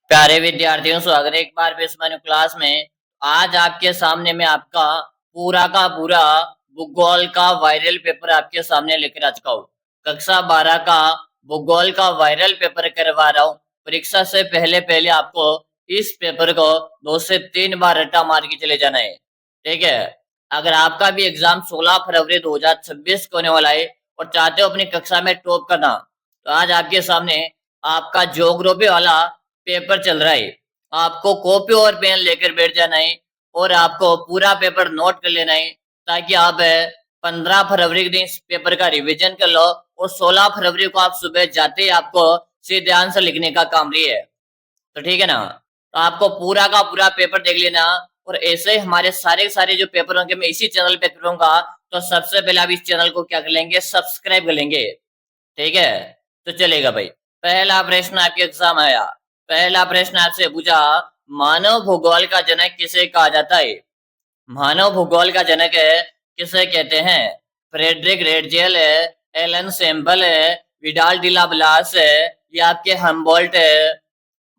प्यारे विद्यार्थियों, स्वागत है एक बार फिर से क्लास में। आज आपके सामने मैं आपका पूरा का पूरा भूगोल का वायरल पेपर आपके सामने लेकर आ चुका हूँ। कक्षा 12 का भूगोल का वायरल पेपर करवा रहा हूँ। परीक्षा से पहले पहले आपको इस पेपर को 2 से 3 बार रट्टा मार के चले जाना है, ठीक है। अगर आपका भी एग्जाम 16 फरवरी 2026 को होने वाला है और चाहते हो अपनी कक्षा में टॉप करना, तो आज आपके सामने आपका ज्योग्राफी वाला पेपर चल रहा है। आपको कॉपी और पेन लेकर बैठ जाना है और आपको पूरा पेपर नोट कर लेना है, ताकि आप 15 फरवरी के दिन इस पेपर का रिवीजन कर लो और 16 फरवरी को आप सुबह जाते ही आपको सीधे आंसर लिखने का काम रही है। तो ठीक है ना। तो आपको पूरा का पूरा पेपर देख लेना और ऐसे ही हमारे सारे सारे जो पेपर होंगे मैं इसी चैनल पे करूंगा। तो सबसे पहले आप इस चैनल को क्या कर लेंगे, सब्सक्राइब कर लेंगे, ठीक है। तो चलेगा भाई। पहला प्रश्न आपके एग्जाम आया। पहला प्रश्न आपसे पूछा, मानव भूगोल का जनक किसे कहा जाता है। मानव भूगोल का जनक किसे कहते हैं। फ्रेडरिक रेडजेल है, एलन सेम्बल है, विडाल डिला ब्लास है या आपके हम्बोल्ट है।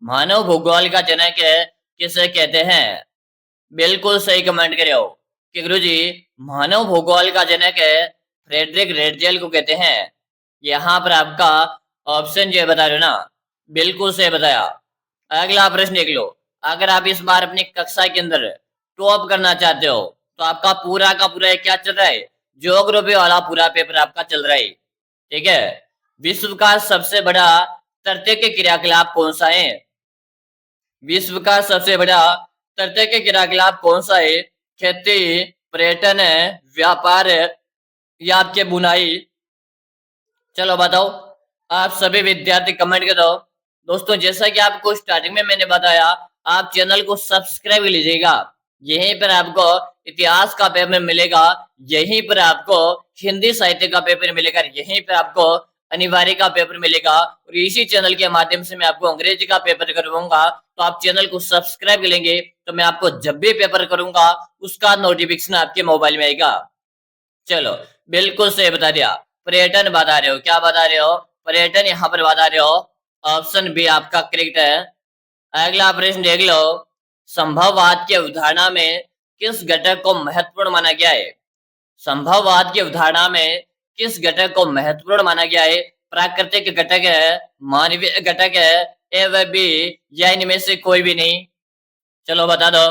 मानव भूगोल का जनक किसे कहते हैं। बिल्कुल सही कमेंट करे हो कि गुरुजी मानव भूगोल का जनक फ्रेडरिक रेडजेल को कहते हैं। यहाँ पर आपका ऑप्शन जो है बता रहे हो ना, बिल्कुल सही बताया। अगला प्रश्न देख लो। अगर आप इस बार अपनी कक्षा के अंदर टॉप करना चाहते हो तो आपका पूरा का पूरा क्या चल रहा है, ज्योग्राफी वाला पूरा पेपर आपका चल रहा है, ठीक है। विश्व का सबसे बड़ा तर्तीय क्रियाकलाप कौन सा है। विश्व का सबसे बड़ा तर्तीय क्रियाकलाप कौन सा है। खेती, पर्यटन, व्यापार या आपके बुनाई। चलो बताओ, आप सभी विद्यार्थी कमेंट कर दो। दोस्तों जैसा कि आपको स्टार्टिंग में मैंने बताया, आप चैनल को सब्सक्राइब लीजिएगा। यहीं पर आपको इतिहास का पेपर मिलेगा, यहीं पर आपको हिंदी साहित्य का पेपर मिलेगा, यहीं पर आपको अनिवार्य का पेपर मिलेगा और इसी चैनल के माध्यम से मैं आपको अंग्रेजी का पेपर करवाऊंगा। तो आप चैनल को सब्सक्राइब करेंगे तो मैं आपको जब भी पेपर करूंगा उसका नोटिफिकेशन आपके मोबाइल में आएगा। चलो बिल्कुल सही बता दिया। पर्यटन बता रहे हो, क्या बता रहे हो, पर्यटन यहाँ पर बता रहे हो। ऑप्शन बी आपका करेक्ट है। अगला प्रश्न देख लो। संभववाद की अवधारणा में किस घटक को महत्वपूर्ण माना गया है। संभववाद की अवधारणा में किस घटक को महत्वपूर्ण माना गया है। प्राकृतिक घटक है, मानवीय घटक है, ए व बी या इनमें से कोई भी नहीं। चलो बता दो।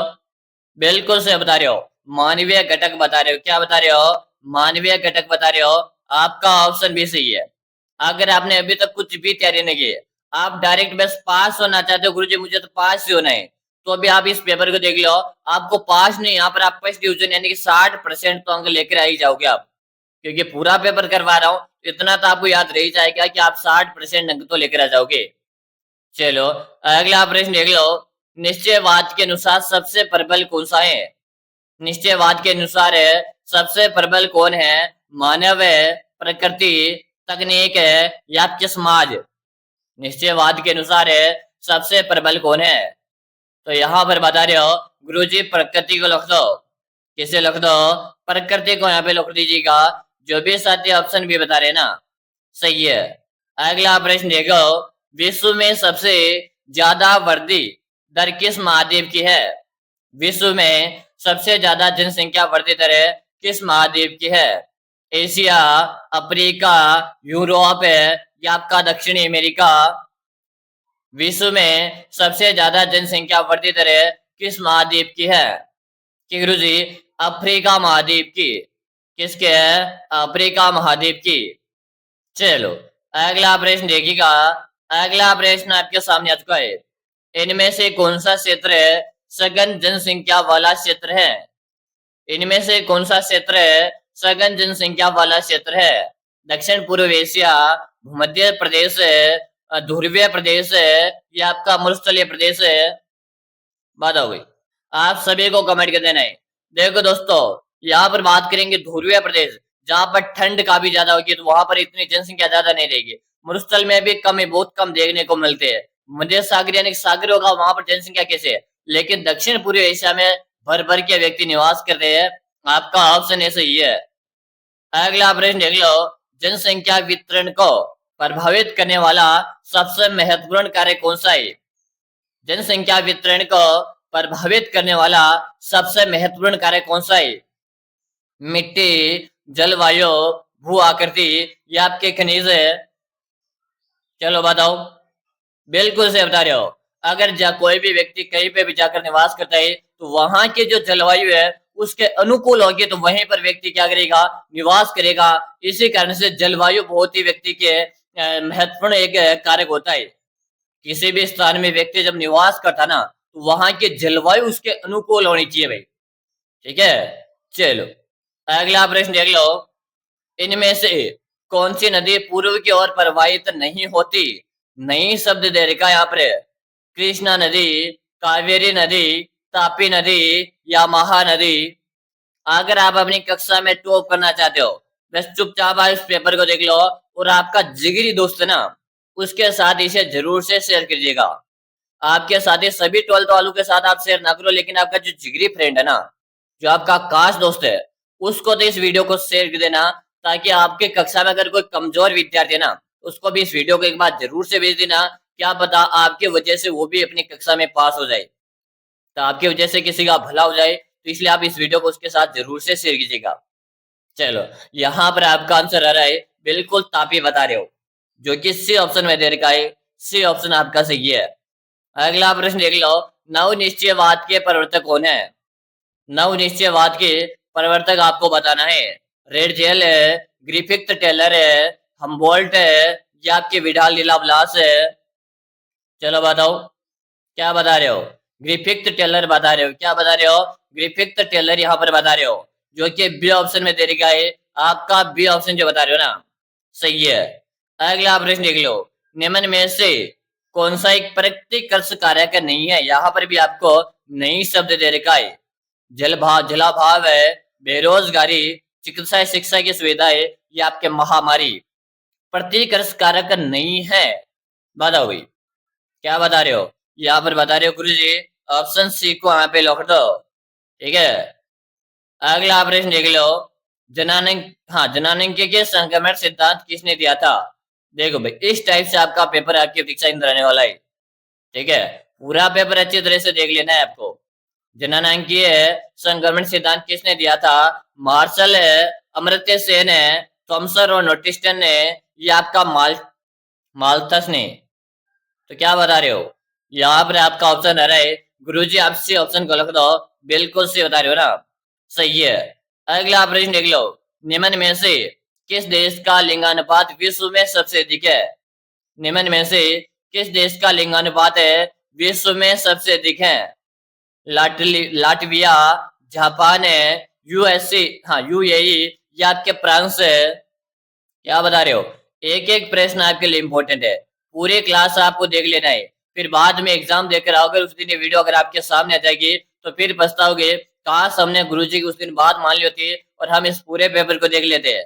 बिल्कुल से बता रहे हो, मानवीय घटक बता रहे हो। क्या बता रहे हो, मानवीय घटक बता रहे हो। आपका ऑप्शन भी सही है। अगर आपने अभी तक कुछ भी तैयारी नहीं की, आप डायरेक्ट बस पास होना चाहते हो, गुरुजी मुझे तो पास ही होना है, तो अभी आप इस पेपर को देख लो। आपको पास नहीं, यहाँ पर आप फर्स्ट डिवीजन यानी कि 60% तो अंक लेकर आ ही जाओगे आप, क्योंकि पूरा पेपर करवा रहा हूँ। इतना तो आपको याद रह जाएगा कि आप 60% अंक तो लेकर आ जाओगे। चलो अगला प्रश्न देख लो। निश्चयवाद के अनुसार सबसे प्रबल कौन सा है। निश्चयवाद के अनुसार सबसे प्रबल कौन है। मानव है, प्रकृति, तकनीक है या आपके समाज। निश्चयवाद के अनुसार सबसे प्रबल कौन है। तो यहाँ पर बता रहे हो गुरुजी प्रकृति को लिख दो। किसे लिख दो, प्रकृति को यहाँ पे लिख दीजिएगा। जो भी साथी ऑप्शन भी बता रहे हैं ना, सही है। अगला प्रश्न देखो। विश्व में सबसे ज्यादा वृद्धि दर किस महाद्वीप की है। विश्व में सबसे ज्यादा जनसंख्या वृद्धि दर किस महाद्वीप की है। एशिया, अफ्रीका, यूरोप है या आपका दक्षिणी अमेरिका। विश्व में सबसे ज्यादा जनसंख्या वृद्धि दर किस महाद्वीप की है। कि गुरुजी अफ्रीका महाद्वीप की। किसके है, अफ्रीका महाद्वीप की। चलो अगला प्रश्न देखिएगा। अगला प्रश्न आपके सामने आ चुका है। इनमें से कौन सा क्षेत्र सघन जनसंख्या वाला क्षेत्र है। इनमें से कौन सा क्षेत्र सघन जनसंख्या वाला क्षेत्र है। दक्षिण पूर्व एशिया, भूमध्य प्रदेश, ध्रुवीय प्रदेश या आपका मरुस्थलीय प्रदेश है। बात हो गई। आप सभी को कमेंट कर देना है। देखो दोस्तों, यहाँ पर बात करेंगे ध्रुवीय प्रदेश, जहां पर ठंड काफी ज्यादा होगी, तो वहां पर इतनी जनसंख्या ज्यादा नहीं रहेगी। मरुस्थल में भी कम, बहुत कम देखने को मिलते हैं। मध्य सागर यानी सागर होगा, वहां पर जनसंख्या कैसे है। लेकिन दक्षिण पूर्व एशिया में भर भर के व्यक्ति निवास कर रहे हैं। आपका ऑप्शन ऐसे ही है। अगला प्रश्न देख लो। जनसंख्या वितरण को प्रभावित करने वाला सबसे महत्वपूर्ण कार्य कौन सा है। जनसंख्या वितरण को प्रभावित करने वाला सबसे महत्वपूर्ण कार्य कौन सा है? मिट्टी, जलवायु, भू आकृति या आपके खनिज है? चलो बताओ। बिल्कुल से बता रहे हो। अगर कोई भी व्यक्ति कहीं पे भी जाकर निवास करता है तो वहां की जो जलवायु है उसके अनुकूल होगी तो वहीं पर व्यक्ति क्या करेगा? निवास करेगा। इसी कारण से जलवायु बहुत ही व्यक्ति के महत्वपूर्ण एक कारक होता है। किसी भी स्थान में व्यक्ति जब निवास करता ना तो वहां की जलवायु उसके अनुकूल होनी चाहिए भाई। ठीक है, चलो अगला प्रश्न देख लो। इनमें से कौन सी नदी पूर्व की ओर प्रवाहित नहीं होती? नई शब्द दे रखा यहाँ पर। कृष्णा नदी, कावेरी नदी, तापी नदी या महानदी? अगर आप अपनी कक्षा में टॉप करना चाहते हो बस चुपचाप आप इस पेपर को देख लो और आपका जिगरी दोस्त है ना उसके साथ इसे जरूर से शेयर कीजिएगा। आपके साथ ही सभी 12th वालों के साथ आप शेयर ना करो, लेकिन आपका जो जिगरी फ्रेंड है ना, जो आपका खास दोस्त है, उसको तो इस वीडियो को शेयर कर देना ताकि आपके कक्षा में अगर कोई कमजोर विद्यार्थी है ना उसको भी इस वीडियो को एक बार जरूर से भेज देना। क्या पता आपकी वजह से वो भी अपनी कक्षा में पास हो जाए, तो आपकी वजह से किसी का भला हो जाए, तो इसलिए आप इस वीडियो को उसके साथ जरूर से शेयर कीजिएगा। चलो यहाँ पर आपका आंसर आ रहा है बिल्कुल तापी बता रहे हो, जो कि सी ऑप्शन में दे रखा है। सी ऑप्शन आपका सही है। अगला प्रश्न देख लो। नवनिश्चयवाद के प्रवर्तक कौन है? नवनिश्चयवाद के प्रवर्तक आपको बताना है। रेडजेल है, ग्रिफिथ टेलर है, हम्बोल्ट है या आपके विडाल लीलाब्लास है? चलो बताओ क्या बता रहे हो? ग्रिफिथ टेलर बता रहे हो। क्या बता रहे हो? ग्रिफिथ टेलर यहाँ पर बता रहे हो, जो कि बी ऑप्शन में दे रखा है। आपका बी ऑप्शन जो बता रहे हो ना सही है। अगला प्रश्न देख लो। निम्न में से कौन सा एक प्रतिकर्ष कारक नहीं है? यहाँ पर भी आपको नई शब्द दे रखा है। जलाभाव है, बेरोजगारी, चिकित्सा शिक्षा की सुविधा है या आपके महामारी? प्रतिकर्ष कारक नहीं है, बताओ भाई क्या बता रहे हो? यहाँ पर बता रहे हो गुरु जी ऑप्शन सी को यहाँ पे लिख दो। ठीक है, अगला प्रश्न देख लो। जनानंग के संक्रमण सिद्धांत किसने दिया था? देखो भाई इस टाइप से आपका पेपर आपकी परीक्षा इंद्र रहने वाला है। ठीक है, पूरा पेपर अच्छी तरह से देख लेना है आपको। जननांगीय संक्रमण सिद्धांत किसने दिया था? मार्शल है, अमर्त्य सेन है, थॉमसन और नोटिस्टन ने या आपका माल्थस ने? तो क्या बता रहे हो? यहाँ पर आपका ऑप्शन आ रहा है गुरुजी आप सी ऑप्शन को लिख दो। बिल्कुल से बता रहे हो ना, सही है। अगला प्रश्न देख लो। निम्न में से किस देश का लिंगानुपात विश्व में सबसे अधिक है? निम्न में से किस देश का लिंगानुपात है विश्व में सबसे अधिक है? लाटविया, जापान है, यूएसए, यूएई या आपके फ्रांस है? क्या बता रहे हो? एक एक प्रश्न आपके लिए इंपॉर्टेंट है। पूरी क्लास आपको देख लेना है, फिर बाद में एग्जाम देकर आओगे उस दिन ये वीडियो अगर आपके सामने आ जाएगी तो फिर पछताओगे काश हमने गुरुजी की उस दिन बात मान ली होती और हम इस पूरे पेपर को देख लेते हैं।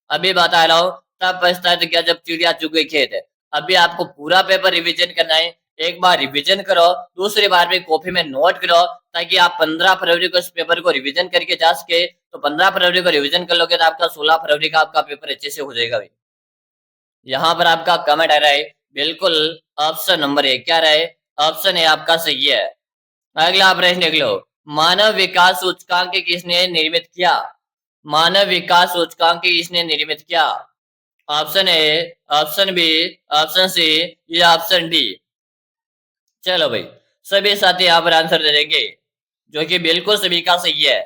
अभी बता रहा हूँ तब पछताए तो क्या जब चिड़िया चुग गई खेत। अभी आपको पूरा पेपर रिविजन करना है। एक बार रिविजन करो, दूसरी बार भी कॉपी में नोट करो ताकि आप 15 फरवरी को इस पेपर को रिविजन करके जा सके। तो 15 फरवरी को रिविजन कर लोगे तो आपका 16 फरवरी का आपका पेपर अच्छे से हो जाएगा। यहाँ पर आपका कमेंट आ रहा है बिल्कुल ऑप्शन नंबर 1 क्या रहा है? ऑप्शन ए आपका सही है। अगला प्रश्न देख लो। मानव विकास सूचकांक किसने निर्मित किया? मानव विकास सूचकांक किसने निर्मित किया? Option A, option B, option C या ऑप्शन डी? चलो भाई सभी साथी यहाँ पर आंसर दे देंगे, जो कि बिल्कुल सभी का सही है।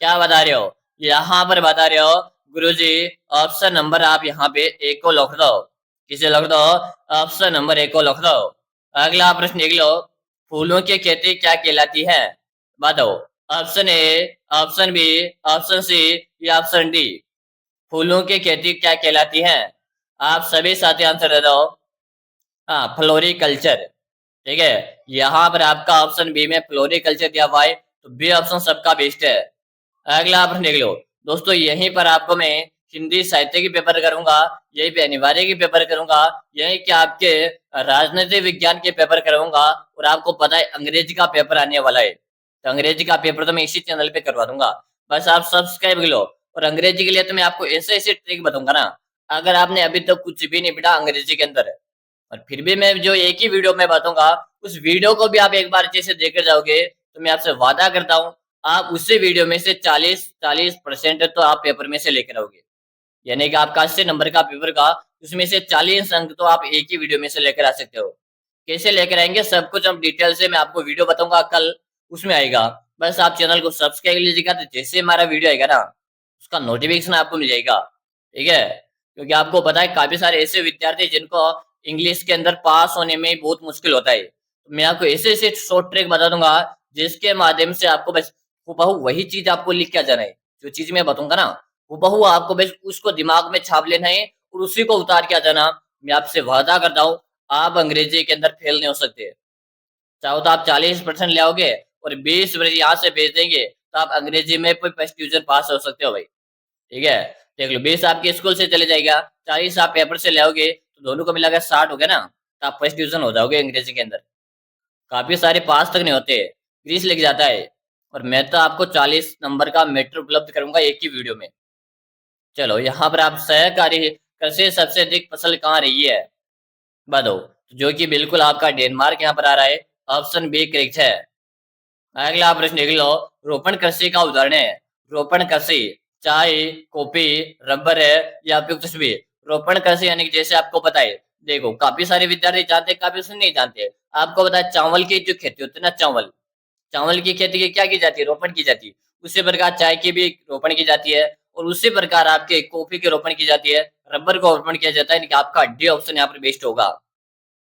क्या बता रहे हो? यहाँ पर बता रहे हो गुरुजी ऑप्शन नंबर आप यहाँ पे एक को लिख दो। किसे लिख दो? ऑप्शन नंबर 1 को लिख दो। अगला प्रश्न देख लो। फूलों की खेती क्या कहलाती है? बताओ। Option A, option B, option C या ऑप्शन डी? फूलों की खेती क्या कहलाती है? आप सभी साथी आंसर दे दो। हाँ, फ्लोरिकल्चर। ठीक है, यहाँ पर आपका ऑप्शन बी में फ्लोरिकल्चर दिया हुआ है, तो बी ऑप्शन सबका बेस्ट है। अगला प्रश्न देख लो। दोस्तों यहीं पर आपको मैं हिंदी साहित्य की पेपर करूंगा, यहीं पे अनिवार्य की पेपर करूंगा, यहीं के आपके राजनीति विज्ञान के पेपर करूंगा और आपको पता है अंग्रेजी का पेपर आने वाला है। तो अंग्रेजी का पेपर तो मैं इसी चैनल पे करवा दूंगा, बस आप सब्सक्राइब कर लो। और अंग्रेजी के लिए तो मैं आपको ऐसे ऐसे ट्रिक बताऊंगा ना, अगर आपने अभी तक कुछ भी नहीं पढ़ा अंग्रेजी के अंदर और फिर भी मैं जो एक ही वीडियो में बताऊंगा, उस वीडियो को भी आप एक बार अच्छे से देकर जाओगे तो मैं आपसे वादा करता हूँ आप उसी वीडियो में से 40% तो आप पेपर में से लेकर आओगे। यानी कि आपका 80 नंबर का पेपर का उसमें से 40 अंक तो आप एक ही वीडियो में से लेकर आ सकते हो। कैसे लेकर आएंगे सब कुछ हम डिटेल से मैं आपको वीडियो बताऊंगा कल, उसमें आएगा। बस आप चैनल को सब्सक्राइब कर लीजिएगा तो जैसे हमारा वीडियो आएगा ना उसका नोटिफिकेशन आपको मिल जाएगा। ठीक है, क्योंकि आपको पता है काफी सारे ऐसे विद्यार्थी जिनको इंग्लिश के अंदर पास होने में बहुत मुश्किल होता है, तो मैं आपको ऐसे ऐसे शॉर्ट ट्रिक बता दूंगा जिसके माध्यम से आपको बस हूबहू वही चीज आपको लिख के आ जाना है। जो चीज मैं बताऊंगा ना हूबहू आपको बस उसको दिमाग में छाप लेना है और उसी को उतार के आ जाना। मैं आपसे वादा करता हूँ आप अंग्रेजी के अंदर फेल नहीं हो सकते। चाहो तो आप 40% ले आओगे और 20 यहाँ से भेज देंगे तो आप अंग्रेजी में कोई फर्स्ट डिवीजन पास हो सकते हो भाई। ठीक है, देख लो 20 आपके स्कूल से चले जाएगा, 40 आप पेपर से ले आओगे तो दोनों को मिलाकर 60 हो गया ना, तो आप फर्स्ट डिवीजन हो जाओगे अंग्रेजी के अंदर। काफी सारे पास तक नहीं होते, 30 लिख जाता है। और मैं तो आपको 40 नंबर का मैटर उपलब्ध करूंगा एक ही वीडियो में। चलो यहाँ पर आप सहकारी कृषि सबसे अधिक फसल कहाँ रही है बताओ, जो कि बिल्कुल आपका डेनमार्क यहाँ पर आ रहा है। ऑप्शन बी करेक्ट है। अगला प्रश्न देख लो, रोपण कृषि का उदाहरण है। रोपण कृषि चाय, कॉफी, रबर है या फिर कुछ भी। रोपण कृषि यानी कि जैसे आपको पता है, देखो काफी सारे विद्यार्थी जानते हैं काफी सारे नहीं जानते। आपको पता है चावल की जो खेती होती है ना, चावल चावल की खेती की क्या की जाती है, रोपण की जाती है। उसी प्रकार चाय की भी रोपण की जाती है और उसी प्रकार आपके कॉफी की रोपण की जाती है, रबर का रोपण किया जाता है। आपका डी ऑप्शन यहाँ पर बेस्ट होगा।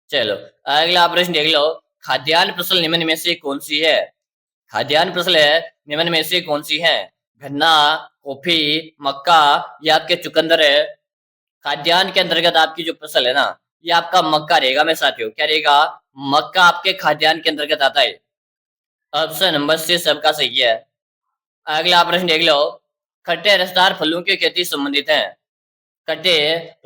चलो अगला प्रश्न देख लो, खाद्यान्न फसल निम्न में से कौन सी है। खाद्यान्न फसल है निम्न में से कौन सी है। गन्ना, कॉफी, मक्का या आपके चुकंदर है। खाद्यान्न के अंतर्गत आपकी जो फसल है ना ये आपका मक्का रहेगा। मैं साथियों क्या रहेगा, मक्का आपके खाद्यान्न के अंतर्गत आता है। ऑप्शन नंबर सी सबका सही है। अगला प्रश्न देख लो, खट्टे रसदार फलों की खेती संबंधित है। खट्टे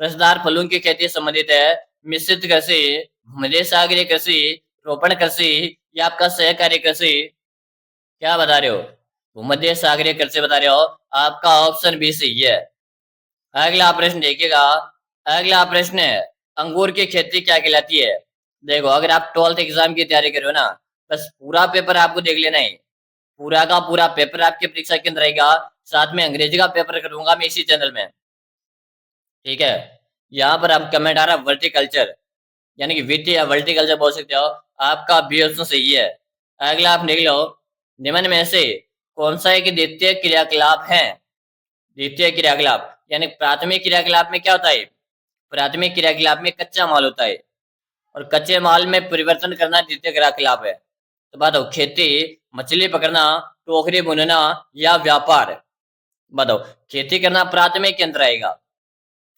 रसदार फलों की खेती संबंधित है मिश्रित कृषि, भूमध्य सागरीय कृषि, रोपण कृषि या आपका सहकारी कृषि। क्या बता रहे हो, भूमध्य सागरीय कृषि बता रहे हो। आपका ऑप्शन बी सही है। अगला प्रश्न देखिएगा, अगला प्रश्न है अंगूर की खेती क्या कहलाती है। देखो अगर आप 12th एग्जाम की तैयारी कर रहे हो ना, बस पूरा पेपर आपको देख लेना है। पूरा का पूरा पेपर आपकी परीक्षा के अंदर रहेगा। साथ में अंग्रेजी का पेपर करूंगा मैं इसी चैनल में। ठीक है, यहाँ पर आप कमेंट आ रहा है वर्टिकल्चर, यानी कि विटी या वर्टिकल्चर बोल सकते हो। आपका बी ऑप्शन सही है। अगला आप देख लो, निम्न में से कौन सा एक द्वितीय क्रियाकलाप है। द्वितीय क्रियाकलाप यानी प्राथमिक क्रियाकलाप में क्या होता है, प्राथमिक क्रियाकलाप में कच्चा माल होता है और कच्चे माल में परिवर्तन करना द्वितीय क्रियाकलाप है। तो बताओ खेती, मछली पकड़ना, टोकरी बुनना या व्यापार। बताओ खेती करना प्राथमिक के अंदर आएगा,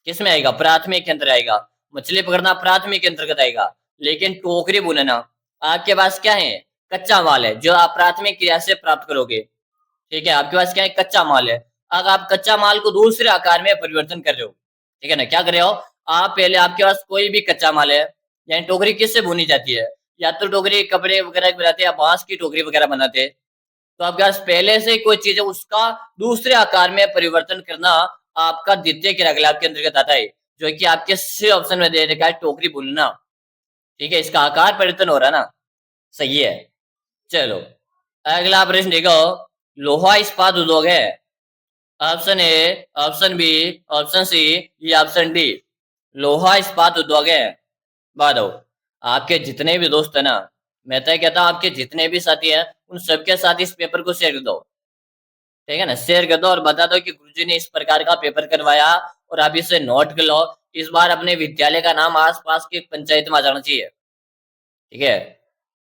किसमें आएगा, प्राथमिक के अंदर आएगा। मछली पकड़ना प्राथमिक के अंतर्गत आएगा। लेकिन टोकरी बुनना आपके पास क्या है, कच्चा माल है जो आप प्राथमिक क्रिया से प्राप्त करोगे। ठीक है, आपके पास क्या है, कच्चा माल है। अगर आप कच्चा माल को दूसरे आकार में परिवर्तन कर रहे हो, ठीक है ना, क्या कर रहे हो आप, पहले आपके पास कोई भी कच्चा माल है, यानी टोकरी किससे बुनी जाती है, या तो टोकरी कपड़े वगैरह बनाते हैं या बांस की टोकरी वगैरह बनाते हैं। तो आपके पास पहले से कोई चीज है उसका दूसरे आकार में परिवर्तन करना आपका द्वितीय क्रियाकलाप के अंतर्गत आता है, जो कि आपके सी ऑप्शन में दे रखा है टोकरी बुनना। ठीक है, इसका आकार परिवर्तन हो रहा है ना, सही है। चलो अगला प्रश्न देखो, लोहा इस्पात उद्योग है। Option A, option B, option C या ऑप्शन डी। लोहा इस्पात उद्योग है। बताओ आपके जितने भी दोस्त है ना, मैं तो कहता हूँ आपके जितने भी साथी हैं उन सबके साथ इस पेपर को शेयर कर दो। ठीक है ना, शेयर कर दो और बता दो कि गुरुजी ने इस प्रकार का पेपर करवाया और आप इसे नोट कर लो। इस बार अपने विद्यालय का नाम आसपास की पंचायत में आ जाना चाहिए। ठीक है,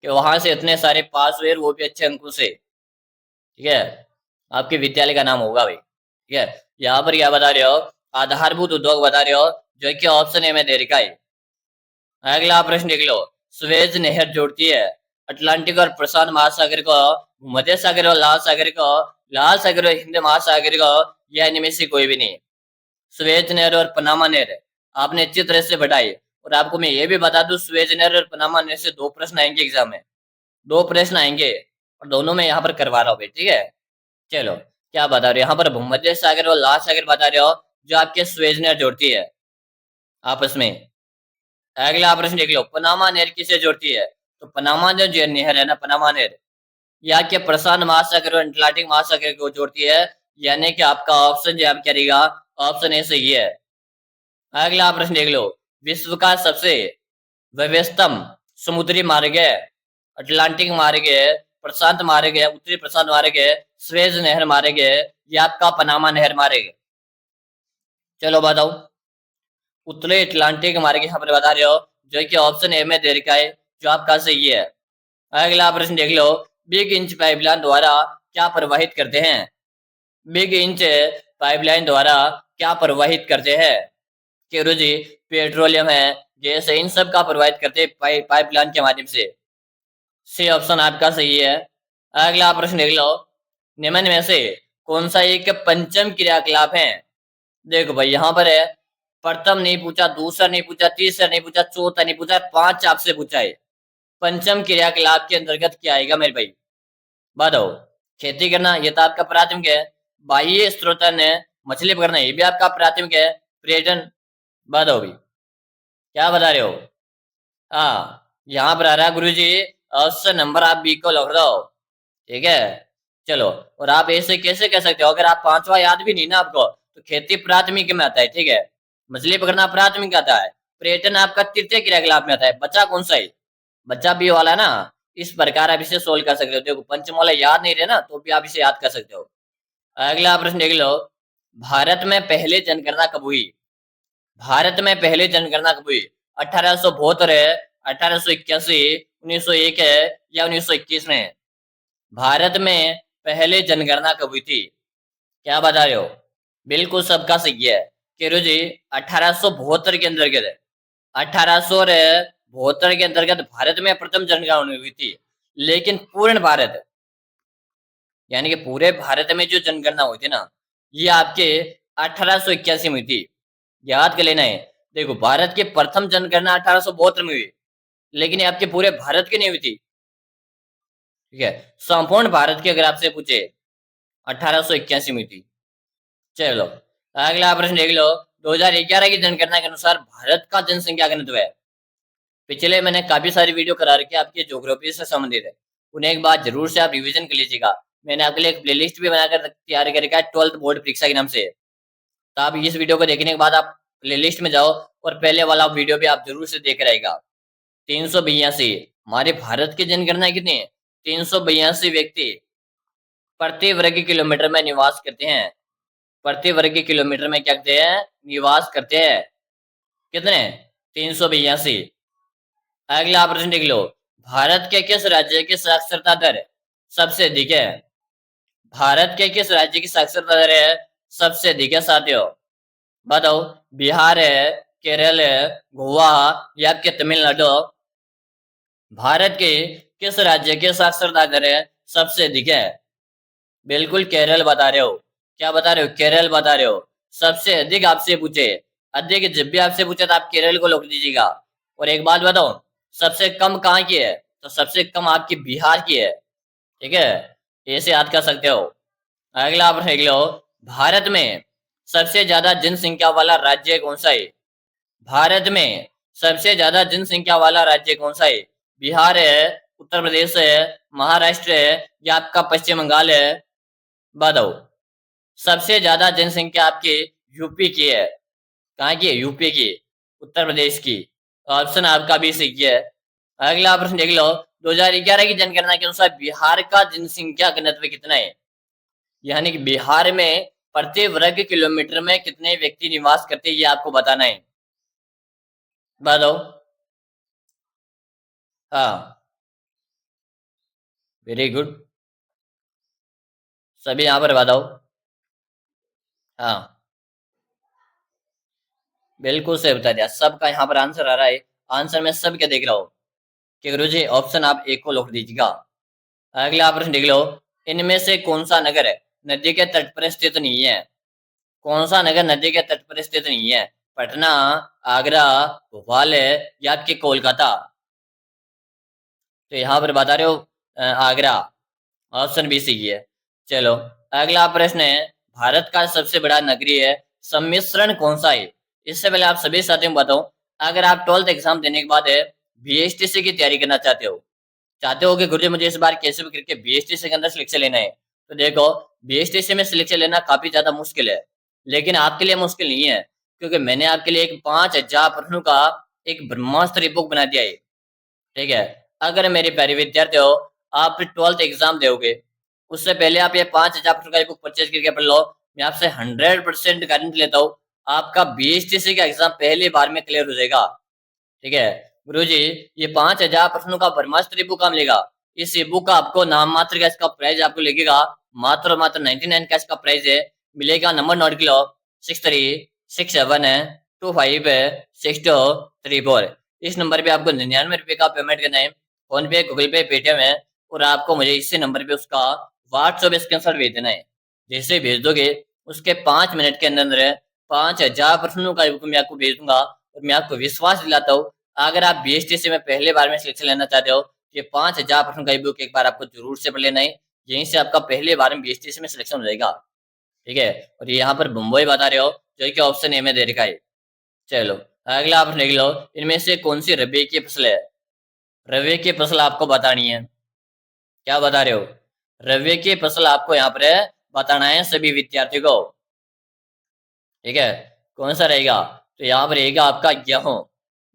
कि वहां से इतने सारे पास हुए वो भी अच्छे अंकों से। ठीक है, आपके विद्यालय का नाम होगा भाई। ठीक है, यहाँ पर क्या बता रहे हो, आधारभूत उद्योग बता रहे हो, जो कि ऑप्शन ए में दे रखा है। अगला प्रश्न देख लो, स्वेज नहर जोड़ती है अटलांटिक और प्रशांत महासागर को, मध्य सागर और लाल सागर को, लाल सागर और हिंद महासागर को, या इनमें से कोई भी नहीं। स्वेज नहर और पनामा नहर आपने अच्छी तरह से बढ़ाई। और आपको मैं ये भी बता दूं, स्वेज नहर और पनामा नहर से 2 प्रश्न आएंगे एग्जाम में, 2 प्रश्न आएंगे और दोनों में यहाँ पर करवा रहा हूँ भाई। ठीक है, चलो क्या बता रहे हो, यहाँ पर भूमध्य सागर और लाल सागर बता रहे हो, जो आपके स्वेज नहर जोड़ती है आपस में। अगला प्रश्न देख लो, पनामा नहर किसे जोड़ती है? तो पनामा जो नहर है ना, पनामा नहर, या के प्रशांत महासागर और अटलांटिक महासागर को जोड़ती है। यानी कि आपका ऑप्शन जो क्या रहेगा, ऑप्शन ए सही है। अगला प्रश्न देख लो, विश्व का सबसे व्यस्तम समुद्री मार्ग है? अटलांटिक मार्ग है, प्रशांत मार्ग है, उत्तरी प्रशांत मार्ग है, स्वेज नहर मार्ग है, या आपका पनामा नहर मार्ग है? चलो बताओ। उत्तरी अटलांटिक मार्ग यहाँ पर बता रहे हो, जो कि ऑप्शन ए में दे रखा है, जो आपका सही है। अगला प्रश्न देख लो, बिग इंच पाइपलाइन द्वारा क्या प्रवाहित करते हैं? बिग इंच पाइपलाइन द्वारा क्या प्रवाहित करते हैं? केरोजी, पेट्रोलियम है, गैस है, इन सब का प्रवाहित करते हैं पाइपलाइन के माध्यम से। सी ऑप्शन आपका सही है। अगला प्रश्न देख लो, निम्न में से कौन सा एक पंचम क्रियाकलाप है? देखो भाई यहाँ पर है, प्रथम नहीं पूछा, दूसरा नहीं पूछा, तीसरा नहीं पूछा, चौथा नहीं पूछा, 5 आपसे पूछा है। पंचम क्रियाकलाप के अंतर्गत क्या आएगा मेरे भाई, बताओ। खेती करना, ये तो आपका प्राथमिक है। बाह्य स्त्रोतन है, मछली पकड़ना, ये भी आपका प्राथमिक है। पर्यटन, बताओ भी क्या बता रहे हो। हाँ, यहाँ पर आ रहा है गुरु जी, ऑप्शन नंबर आप बी को लिख दो, ठीक है। चलो, और आप ऐसे कैसे कह सकते हो, अगर आप पांचवा याद भी नहीं ना आपको, तो खेती प्राथमिक में आता है, ठीक है। मछली पकड़ना प्राथमिक आता है, पर्यटन आपका तृतीय क्रियाकलाप में आता है। बचा कौन सा है? बच्चा बी वाला ना। इस प्रकार आप इसे सोल्व कर सकते हो। देखो पंचम वाला याद नहीं रहे ना, तो भी आप इसे याद कर सकते हो। अगला प्रश्न देख लो, भारत में पहले जनगणना कब हुई? भारत में पहले जनगणना कब हुई? 1872 है, 1881, 1901 है, या 1921 में? भारत में पहले जनगणना कब हुई थी? क्या बता रहे हो? बिल्कुल सबका सही है। केरो जी, 1872 के अंतर्गत है। 1872 के अंतर्गत भारत में प्रथम जनगणना हुई थी। लेकिन पूर्ण भारत, यानी कि पूरे भारत में जो जनगणना हुई थी ना, ये आपके 1881 में हुई थी। याद कर लेना है। देखो भारत की प्रथम जनगणना 1872 में हुई, लेकिन ये आपके पूरे भारत की नहीं हुई थी, ठीक है। संपूर्ण भारत की अगर आपसे पूछे, 1881 में हुई थी। चलो, अगला प्रश्न देख लो, 2011 की जनगणना के अनुसार भारत का जनसंख्या घनत्व है। पिछले मैंने काफी सारी वीडियो करा रखी है आपके ज्योग्राफी से संबंधित है, उन्हें एक बार जरूर से आप रिवीजन कर लीजिएगा। मैंने आपके लिए एक प्लेलिस्ट भी बनाकर तैयार कर रखा है 12th बोर्ड परीक्षा के नाम से। तो आप इस वीडियो को देखने के बाद आप प्लेलिस्ट में जाओ और पहले वाला वीडियो भी आप जरूर से देख रहेगा। 382, हमारे भारत की जनगणना कितनी है? 382 व्यक्ति प्रति वर्ग किलोमीटर में निवास करते हैं। प्रति वर्ग किलोमीटर में क्या करते हैं? निवास करते हैं। कितने? 382। अगला प्रश्न देख लो, भारत के किस राज्य की साक्षरता दर सबसे अधिक है? भारत के किस राज्य की साक्षरता दर है सबसे अधिक है साथियों? बताओ। बिहार है, केरल है, गोवा, या आपके तमिलनाडु? भारत के किस राज्य की साक्षरता दर है सबसे अधिक है? बिल्कुल केरल बता रहे हो। क्या बता रहे हो? केरल बता रहे हो। सबसे अधिक आपसे पूछे, अधिक जब भी आपसे पूछे तो आप केरल को लिख दीजिएगा। और एक बात बताओ, सबसे कम कहाँ की है? तो सबसे कम आपकी बिहार की है, ठीक है। ऐसे याद कर सकते हो। अगला आप देख लो, भारत में सबसे ज्यादा जनसंख्या वाला राज्य कौन सा है? भारत में सबसे ज्यादा जनसंख्या वाला राज्य कौन सा है? बिहार है, उत्तर प्रदेश है, महाराष्ट्र है, या आपका पश्चिम बंगाल है? बताओ। सबसे ज्यादा जनसंख्या आपके यूपी की है। कहाँ की है? यूपी की, उत्तर प्रदेश की। ऑप्शन आपका भी सही है। अगला प्रश्न देख लो, 2011 की जनगणना के अनुसार बिहार का जनसंख्या घनत्व कितना है? यानी कि बिहार में प्रति वर्ग किलोमीटर में कितने व्यक्ति निवास करते हैं, ये आपको बताना है। बताओ। हाँ, वेरी गुड, सभी यहाँ पर बताओ। हाँ, बिल्कुल सही बता दिया। सबका यहाँ पर आंसर आ रहा है। आंसर में सब क्या देख रहा हूँ कि गुरु जी ऑप्शन आप एक को लिख दीजिएगा। अगला प्रश्न देख लो, इनमें से कौन सा नगर है नदी के तट पर स्थित नहीं है? कौन सा नगर नदी के तट पर स्थित नहीं है? पटना, आगरा, भोपाल है, या आपके कोलकाता? तो यहाँ पर बता रहे हो आगरा। ऑप्शन बी सही है। चलो, अगला प्रश्न है, भारत का सबसे बड़ा नगरीय सम्मिश्रण कौन सा है? इससे पहले आप सभी साथियों को बताओ, अगर आप 12th एग्जाम देने के बाद बीएसटीसी की तैयारी करना चाहते हो कि गुरुजी मुझे इस बार कैसे भी करके बीएसटीसी के अंदर सिलेक्शन लेना है, तो देखो बीएसटीसी में सिलेक्शन लेना काफी ज्यादा मुश्किल है, लेकिन आपके लिए मुश्किल नहीं है, क्योंकि मैंने आपके लिए एक 5000 प्रश्नों का एक ब्रह्मास्त्र बुक बना दिया है। ठीक है, अगर मेरे प्यारे विद्यार्थी हो, आप 12th एग्जाम दोगे, उससे पहले आप ये 5000 प्रश्नों का बुक परचेज करके पढ़ लो। मैं आपसे 100% गारंटी लेता हूँ, आपका बीएसटीसी का एग्जाम पहली बार में क्लियर हो जाएगा। ठीक है गुरुजी, ये 5000 प्रश्नों का ब्रह्मास्त्र बुक काम लेगा। इस बुक का आपको नाम मात्र का इसका प्राइस आपको लगेगा मात्र 99 का इसका प्राइस है। मिलेगा, नंबर नोट कर लो, 6367256234। इस नंबर पे आपको 99 रुपए का पेमेंट करना है, फोन पे, गूगल पे, पेटीएम है, और आपको मुझे इसी नंबर पे उसका व्हाट्सएप स्क्रीनशॉट भेज देना है। जैसे भेज दोगे उसके 5 मिनट के अंदर 5000 प्रश्नों का बुक मैं आपको भेज दूंगा। और मैं आपको विश्वास दिलाता हूँ, अगर आप बीएसटीसी में पहले बार में सिलेक्शन लेना चाहते हो, ये 5000 प्रश्नों का बुक एक बार आपको जरूर से पढ़ लेना है। यहीं से आपका पहले बार में बीएसटीसी में सिलेक्शन हो जाएगा। ठीक है, और ये यहाँ पर मुंबई बता रहे हो, जो कि ऑप्शन ए में दे रखा है। चलो अगला आप लिख लो, इनमें से कौन सी रबी की फसल है? रबी की फसल आपको बतानी है। क्या बता रहे हो? रबी की फसल आपको यहाँ पर बताना है सभी विद्यार्थियों को। ठीक है, कौन सा रहेगा? तो यहाँ पर रहेगा आपका गेहूं।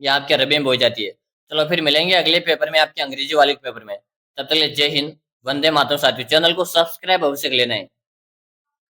ये आपके रबी में बोई जाती है। चलो फिर मिलेंगे अगले पेपर में, आपके अंग्रेजी वाले पेपर में। तब तक के लिए जय हिंद, वंदे मातरम। साथियों, चैनल को सब्सक्राइब अवश्य कर लेना है।